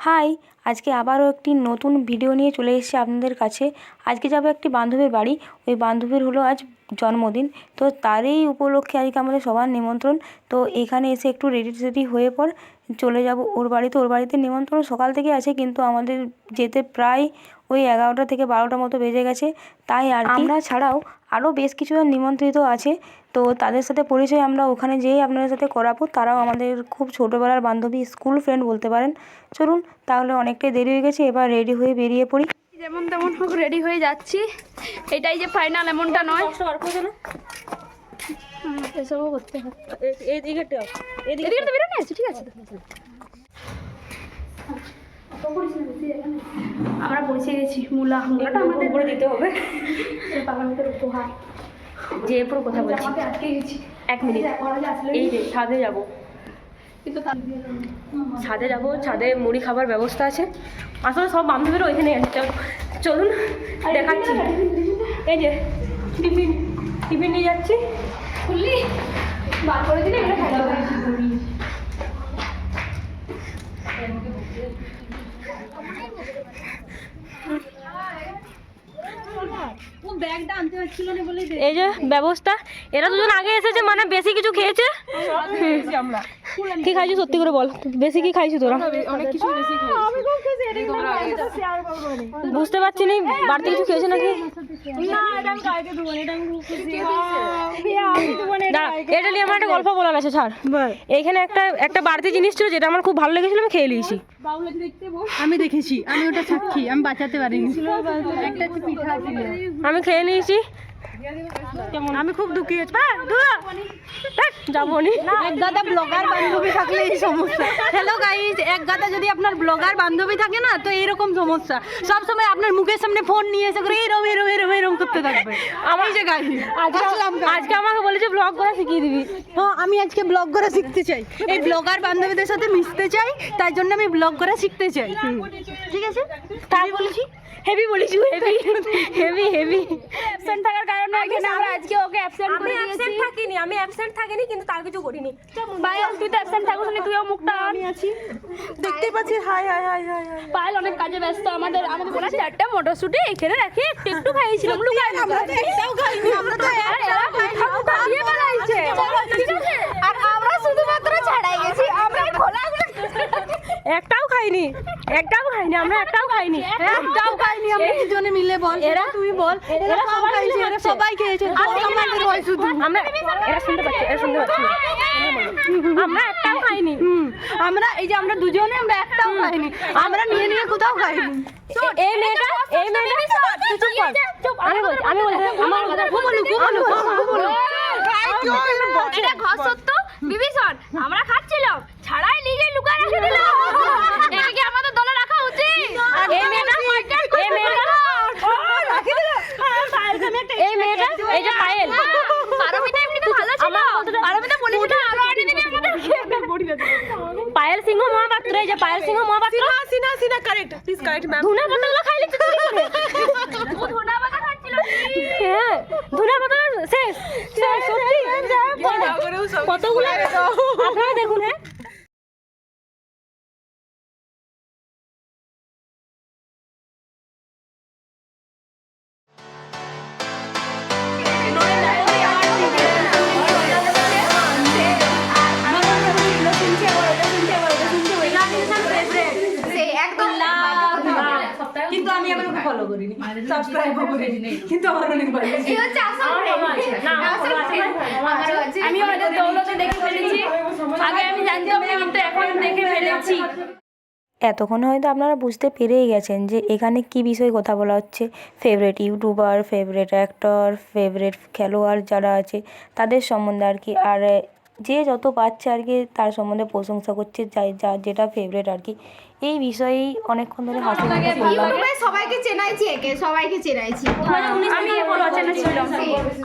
High, আজকে আবারও একটি নতুন ভিডিও নিয়ে চলে এসেছি আপনাদের কাছে। আজকে যাব একটি বান্ধবীর বাড়ি। ওই বান্ধবীর হলো আজ জন্মদিন, তো তারই উপলক্ষে আজকে আমাদের সবার নিমন্ত্রণ। তো এখানে এসে একটু রেডি হয়ে পর চলে যাব ওর বাড়িতে। ওর বাড়িতে নিমন্ত্রণ সকাল থেকে আছে, কিন্তু আমাদের যেতে প্রায় ওই 11টা থেকে 12টা মতো বেজে গেছে। তাই আর আমরা ছাড়াও আরও বেশ কিছুজন নিমন্ত্রিত আছে, তো তাদের সাথে পরিচয় আমরা ওখানে যেয়ে আপনাদের সাথে করাবো। তারাও আমাদের খুব ছোটোবেলার বান্ধবী, স্কুল ফ্রেন্ড বলতে পারেন। চলুন তাহলে, অনেকটাই দেরি হয়ে গেছে, এবার রেডি হয়ে বেরিয়ে পড়ি। যেমন তেমন হোক রেডি হয়ে যাচ্ছি, এটাই যে ফাইনাল এমনটা নয়। এসবও করতে হবে, এদিকে তো বেরোনি আছে, ঠিক আছে। আমরা পৌঁছে গেছি। মূলাটা আমাদের করে দিতে হবে, পাগলামিদের উপহার। যে এরপর কথা বলছি, আটকে গেছি। 1 মিনিট। এই যে ছাদে যাবো, কিন্তু ছাদে যাবো, ছাদে মুড়ি খাবার ব্যবস্থা আছে। আসলে সব বান্ধবীরা ওইখানে আছে। চলুন দেখাচ্ছি। এই যে টিফিন নিয়ে যাচ্ছি। খুললি বার করে দিলে এটা খাইতে হবে। এই যে ব্যবস্থা, এরা দুজন আগে এসেছে, মানে বেশি কিছু খেয়েছে। কি খাইছো সত্যি করে বল, বেশি কি খাইছো তোরা? অনেক কিছু বেশি বুঝতে পারছি না, বাড়তি কিছু খেয়েছে নাকি? এটা নিয়ে আমার একটা গল্প বলার আছে, ছাড়। এইখানে একটা বাড়তি জিনিস ছিল, যেটা আমার খুব ভালো লেগেছিল, আমি খেয়ে নিয়েছি। আমি দেখেছি, আমি ওটা সাক্ষী, আমি বাঁচাতে পারিনি। একটা পিঠা ছিল, আমি খেয়ে নিয়েছি। আমি খুব দুঃখী হয়েছি। যাবনি এক গাদা ব্লগার বান্ধবী থাকলে এই সমস্যা। হ্যালো গাইস, এক গাদা যদি আপনার ব্লগার বান্ধবী থাকে না, তো এরকম সমস্যা। সব সময় আপনার মুখের সামনে ফোন নিয়ে এসে করে এরম করতে থাকবে। আমার যে গাইস আজকে আমাকে বলেছে ব্লগ করা শিখিয়ে দিবি। হ্যাঁ, আমি আজকে ব্লগ করা শিখতে চাই, এই ব্লগার বান্ধবীদের সাথে মিশতে চাই, তাই জন্য আমি ব্লগ করা শিখতে চাই। ঠিক আছে, তাই বলেছি, হেভি বলেছি, হেভি অ্যাবসেন্ট থাকার কারণে এখানে আমরা আজকে ওকে অ্যাবসেন্ট করে দিয়েছি। আমি অ্যাবসেন্ট থাকিনি, কিন্তু তার কিছু করিনি। ভাই তুই তো অ্যাবসেন্ট থাকিস না, তুইও মুখটা আমি আছি দেখতেই পাচ্ছি। High high high high high. Payel অনেক কাজে ব্যস্ত। আমাদের বলে 4টা মটরশুঁটি এখানে রাখি, একটু খাইছিলাম, লুকাই আমরা তো একটাও খাইনি, আমরা তো দিয়ে বেড়াইছে। আর আমরা শুধুমাত্র ছাড়াই গেছি, আমরা খোলা একটাও খাইনি, আমরা একটাও খাইনি। আমরা দুজনে মিলে বল, এরা তুই বল, এরা সব খাইছে, এরা সবাই খেয়েছে, আমাদের হয় শুধু। আমরা এরা শুনতে পাচ্ছি আমরা একটাও খাইনি। আমরা এই যে আমরা দুজনে, আমরা একটাও খাইনি, আমরা নিয়ে কোথাও খাইনি। এই মেয়েটা চুপ কর। আমি বলছি আমার কথা বলো। এটা ঘর সত্য বিভীষণ, আমরা খাচ্ছিলাম, ছাড়াই লিগে লুকায় রেখে দিল। এটা কি আমাদের দলে রাখা উচিত? এই মেয়েটা এই যে পায়েল, পারমিতা এমনিতে ভালো ছিল, পারমিতা বলেছিল আরো আনি দিবি আমাদের। পায়েল সিংহ মহাপাত্র, এই যে পায়েল সিংহ মহাপাত্র। সিনা কারেক্ট, প্লিজ কারেক্ট ম্যাম। ধুনা পাতাগুলো খাইলে চুরি করে। ও ধনা পাতা খাচ্ছিল। হ্যাঁ, ধুনা পাতা শেষ সত্যি। কতগুলো আপনারা দেখুন। হ্যাঁ, কিন্তু আমি আবার ওকে ফলো করিনি, সাবস্ক্রাইবও করিনি, কিন্তু আমার অনেক ভালো লাগে। এই হচ্ছে আসল আমি আমাদের দৌলতে দেখে ফেলেছি। আগে আমি জানতাম না, কিন্তু এখন দেখে ফেলেছি। এতক্ষণে হয়তো আপনারা বুঝতে পেরেই গেছেন যে এখানে কি বিষয়ে কথা বলা হচ্ছে। Favourite YouTuber, favourite actor, favourite খেলোয়াড় যারা আছে তাদের সম্বন্ধে আর কি। আর যে যত পাচ্ছে আর কি তার সম্বন্ধে প্রশংসা করছে, যেটা ফেভারিট আর কি। এই বিষয়েই অনেকক্ষণ ধরে হাসি মুখে বললাম। সবাইকে চেনাইছি,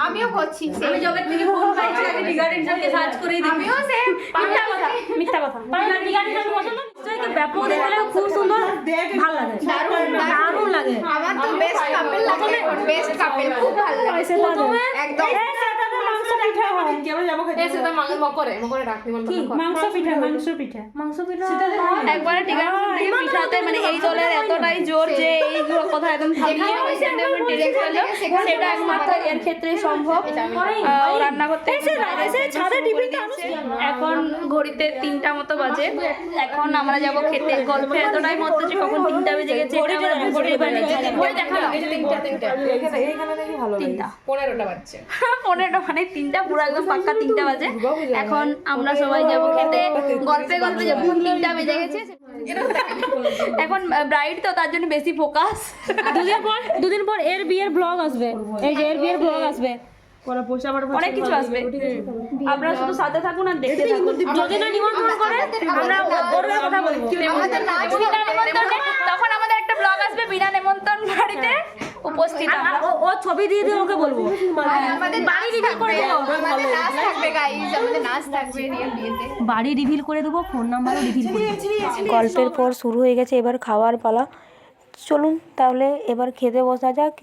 আমিও করছি। আমি জগৎ থেকে ফোন পাইছি, আগে টিগারেন্টকে সার্চ করে দিই। আমিও সেম। মিথ্যা কথা। ব্যাপক দেখলে খুব সুন্দর, ভালো লাগে, দারুণ লাগে। আমার তো বেস্ট কাপল লাগে, বেস্ট কাপল খুব ভালো লাগে একদম। মাংস পিঠা একবারে টিকা থেকে পিঠা মধ্যে মানে এই দলের এতটাই জোর যে এইগুলো কথা একদম থামিয়ে এন্টারটেইনমেন্ট ডিরেক্ট হলো, সেটা একমাত্র এর ক্ষেত্রে সম্ভব। রান্না করতে এখন ঘড়িতে 3টা মতো বাজে, এখন আমরা যাব খেতে। গল্পে এতটাই মধ্যে যে কখন 3টা বেজে গেছে ঘড়ি দেখালো 3টা 15টা বাজছে। 15টা মানে 3টা পুরো একদম পাক্কা 3টা বাজে। এখন আমরা সবাই যাব খেতে। গল্পে গল্পে যে 3টা বেজে গেছে, এখন ব্রাইড তো তার জন্য বেশি ফোকাস। দুদিন পর এর বিয়ের ব্লগ আসবে, এই যে এর বিয়ের ব্লগ আসবে, অনেক কিছু আসবে, আপনারা শুধু সাথে থাকুন আর দেখতে থাকুন। যদি না নিমন্ত্রণ করে আমরা ওর হয়ে কথা বলবো। বিনা নিমন্ত্রণে তখন আমাদের একটা ব্লগ আসবে বিনা নিমন্ত্রণ বাড়িতে উপস্থিত আমরা। ও ছবি দিয়ে দিয়ে ওকে বলবো আমাদের বাড়ি রিভিল করে দেবো, আমাদের নাচ থাকবে গাইস, আমাদের নাচ থাকবে রিয়েল বিয়েতে। বাড়ি রিভিল করে দেবো, ফোন নাম্বারও রিভিল করে দেবো। গল্পের পর শুরু হয়ে গেছে এবার খাওয়ার পালা। চলুন তাহলে এবার খেতে বসা যাক।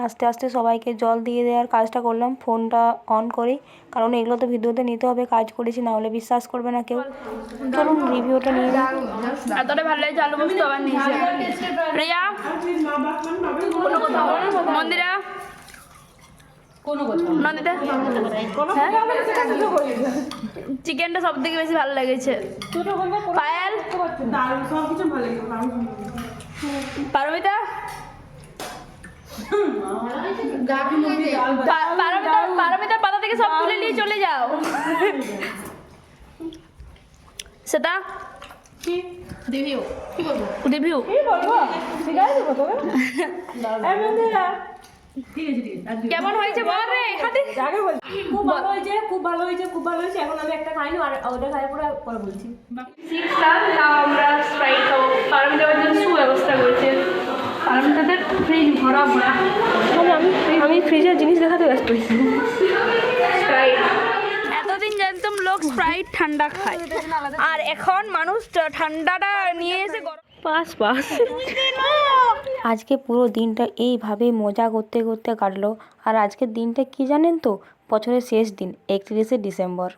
আস্তে আস্তে সবাইকে জল দিয়ে দেওয়ার কাজটা করলাম ফোনটা অন করেই, কারণ এগুলো তো ভিডিওতে নিতে হবে, কাজ করেছি, না হলে বিশ্বাস করবে না কেউ। চলুন রিভিউটা নিয়ে নিই। এতটাই ভালো লাগছে, আলু পোস্ত আবার নিয়েছে প্রিয়া, মন্দিরা, নন্দিতা। চিকেনটা সব থেকে বেশি ভালো লেগেছে। পায়েল, পারমিতা, পারমিতা পাতা থেকে সব তুলে নিয়ে চলে যাও। সেটা রিভিউ কেমন হয়েছে বল রে হাতে। খুব ভালো হয়েছে, খুব ভালো হয়েছে, খুব ভালো হয়েছে। এখন আমি একটা খাইনি, আর ওদের খাই পরে বলছি। আমরা স্প্রাইট খাবো। পারমিতার জন্য সুব্যবস্থা করেছে, পারমিতাদের ফ্রিজ ভরা ভরা। আমি ফ্রিজের জিনিস দেখাতে ব্যস্ত হয়েছি। স্প্রাইট এতদিন জানতাম লোক স্প্রাইট ঠান্ডা খায়, আর এখন মানুষ ঠান্ডাটা নিয়ে এসে গরম। আজকে পুরো দিনটা এইভাবে মজা করতে করতে কাটলো। আর আজকের দিনটা কি জানেন তো? বছরের শেষ দিন, 31শে ডিসেম্বর।